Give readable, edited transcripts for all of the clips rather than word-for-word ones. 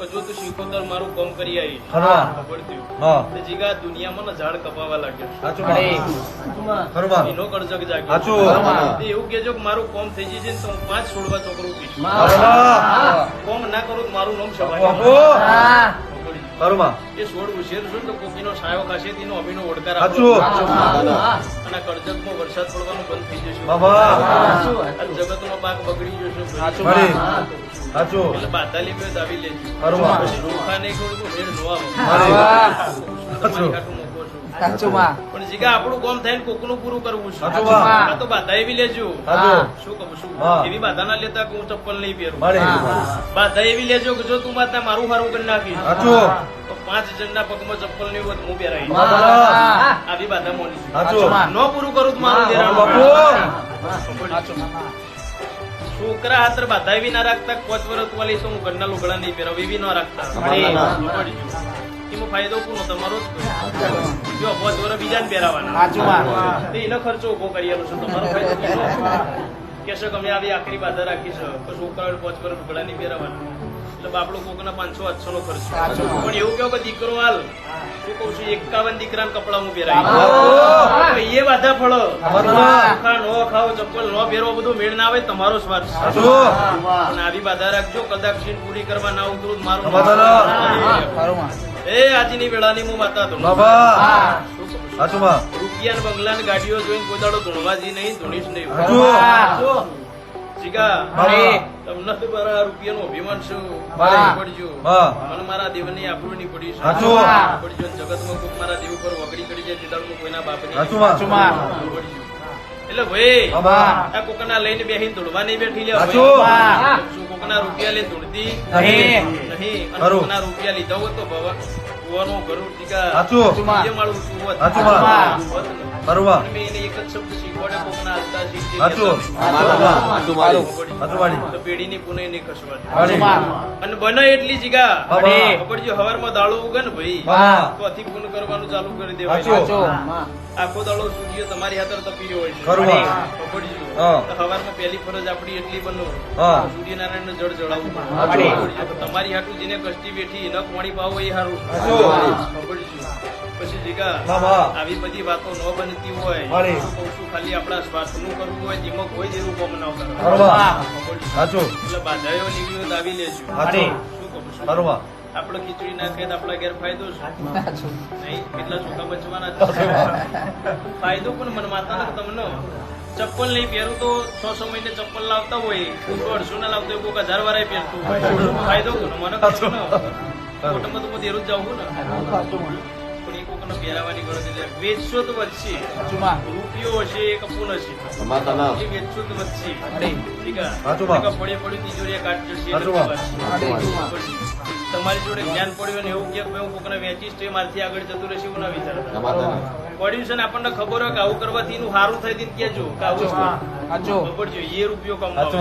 જો તું શીખોતર મારું કામ કરી આવી ખરવા પડતું હા તે જીગા દુનિયામાં ને ઝાડ કપાવા લાગ્યો સાચું ખરવા એનો કરજક જાગ્યો સાચું તે એવું કેજો કે મારું કામ થઈ જશે ને તો હું 5 છોડવા છોકરું પીશ કામ ના કરું તો મારું નામ શવાય ખરવા એ છોડ ઉછેર છું તો કોકીનો છાયો ખાશે તેનો અભિનો ઓડકાર સાચું અને કરજકમાં વરસાદ પડવાનું બંધ થઈ જશે બાબા જગતનો પાક બગડી જશે સાચું એટલે બાધા લીધો દાવી લેજો ખરવા પછી રોખા નહીં કરું તો મેળ નો આવે તમારી હાટું મૂકો છું પણ જીગા આપણું કામ થાય ને કોકનું પૂરું કરવું છે આ તો બાધા એવી લેજો શું કહું છું એવી બાધા ના લેતા કે હું ચપ્પલ નહીં પહેરું બાધા એવી લેજો કે જો તું માતા મારું હારું કરી નાખીશ તો 5 જણના પગમાં ચપ્પલ નહીં હોય તો હું પહેરાવીશ આવી બાધા મોની ન પૂરું કરું તો મારું છોકરા હાથર બાધા એવી ના રાખતા 5 વર્ષ વાલી હું ઘરના લુગડા નહીં પહેરાવ એવી ના રાખતા એમાં ફાયદો કોનો તમારો જ જો 5 વર્ષ બીજાને પહેરાવાના એનો ખર્ચો ઉભો કરી આલો છો તમારો ફાયદો કેશો કે અમે આવી આખરી બાધા રાખી છે તો છોકરાઓ 5 વર્ષ લુગડા નહીં પહેરાવાના એટલે બાપડો કોકના 500-800 નો ખર્ચ પણ એવું કેવો કે દીકરો હાલ શું કઉ છું 51 દીકરાના કપડા હું પહેરાવી એ બાધા ફળો નો ખાવ ચપ્પલ નો પહેરવો બધું મેળ ના આવે તમારો સ્વાદ અને આવી બાધા રાખજો કદાચ સીન પૂરી કરવા ના ઉતરું મારું એ આજની વેળાની હું માતા તો રૂપિયા બંગલા ને ગાડીઓ જોઈને કોઈ દાડો ધૂણવાજી નહીં ધૂણીશ નહીં જીગા તમને તો મારા રૂપિયાનું અભિમાન છું પડજો મને મારા દેવની આબરૂ નહીં પડી પડજો જગતમાં કોઈ મારા દેવ પર વગડી કરી જાય જેદાડમાં કોઈના બાપની એટલે ભાઈ આ કોકના લઈને બેહીને ધૂળવા નહીં બેઠી લે કોકના રૂપિયા લઈને ધૂળતી નહીં અને કોકના રૂપિયા લીધા હોય તો ભવાનો કરું ટીકા એ મારું શું મેં એને એક જ શબ્દ શીખવાડે કોકના હસતા શીખી પેઢીની પુનઃ નહીં ખસવાની અને બને એટલી જીગા પડજો હવારમાં દાળો ઉગે ને ભાઈ તો અથી પૂન કરવાનું ચાલુ કરી દેવાય આખો દાડો સૂર્ય તમારી હાથર તપી રહ્યો હોય છે હવારમાં પહેલી ફરજ આપડી એટલી બનો સૂર્યનારાયણ ને જળ જળાવવું તમારી હાટું જેને કષ્ટી બેઠી ન પાણી પાવો એ સારું પછી જીગા આવી બધી વાતો ન બનતી હોય ખાલી આપડા સ્વાર્થ નું કરવું હોય તેમાં કોઈ જેવું કામ ના એટલે બાધાઓ લીવી દાવી લેજો શું કહું છું આપડે ખીચડી નાખે તો આપડા ગેરફાયદો છે નહીં કેટલા ચોખા બચવાના ફાયદો પણ મન માતા ને તમને ચપ્પલ નહીં પહેરું તો 600 મહિને ચપ્પલ લાવતા હોય 150 ના લાવતા હોય 1000 વાળા પહેરતું ફાયદો કોનો મને મોટામાં તો દેરું જ જાઉં ને પણ એ કોકને પહેરાવાની ગણતરી વેચશો તો વધશે રૂપિયો હશે એ કપૂન હશે એ વેચશો તો વધશે ઠીક પડે પડ્યું તિજોરી કાઢ જશે તમારી જોડે જ્ઞાન પડ્યું ને એવું કે હું કોકને વેચીશ તો એ મારથી આગળ જતું રહેશે એવું ના વિચારતા પડ્યું છે ને આપણને ખબર હોય કે આવું કરવાથી એનું સારું થાય તેને કેજો કે આવું ખબર છે એ રૂપિયો કમાવો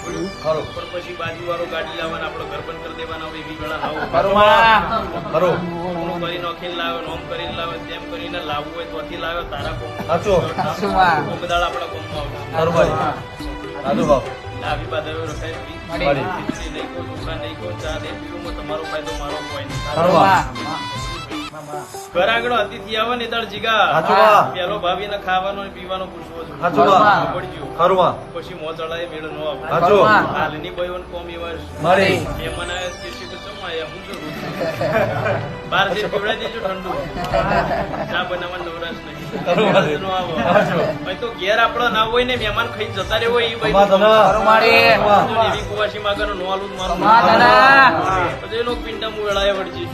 પણ પછી બાજુ વાળો ગાડી લાવવાના આપડે ઘર બંધ કરી દેવાના હોય એવી વેળા લાવો કરી નોખીને લાવે નોમ કરીને લાવે તેમ કરીને લાવવું હોય તો લાવે તારા કોમ બધા આપડા કોમમાં આવશે આવી બાધા રખાય નહીં કોઈ છોકરા નહીં કોઈ ચા નહીં પીવું તમારો ફાયદો મારો કોઈ નહીં ઘર આગળ અતિથિ આવે ને તાર જીગા પેલો ભાભી ને ખાવાનો પીવાનો પૂછવો છો પછી મો ચડાય મેળ નો આવે હાલની ભાઈઓ કોમ એવા મહેમાન આવ્યા હું શું બાર થી પીવડાવી દેજો ઠંડુ ચા બનાવવા નવરાશ નહીં નો આવો તો ઘેર આપડે ના હોય ને મહેમાન ખાઈ જતા રહેવો એ ભાઈ કુવાસી માગર નો આલું મારું પછી પિંડા હું વેળાએ વળજી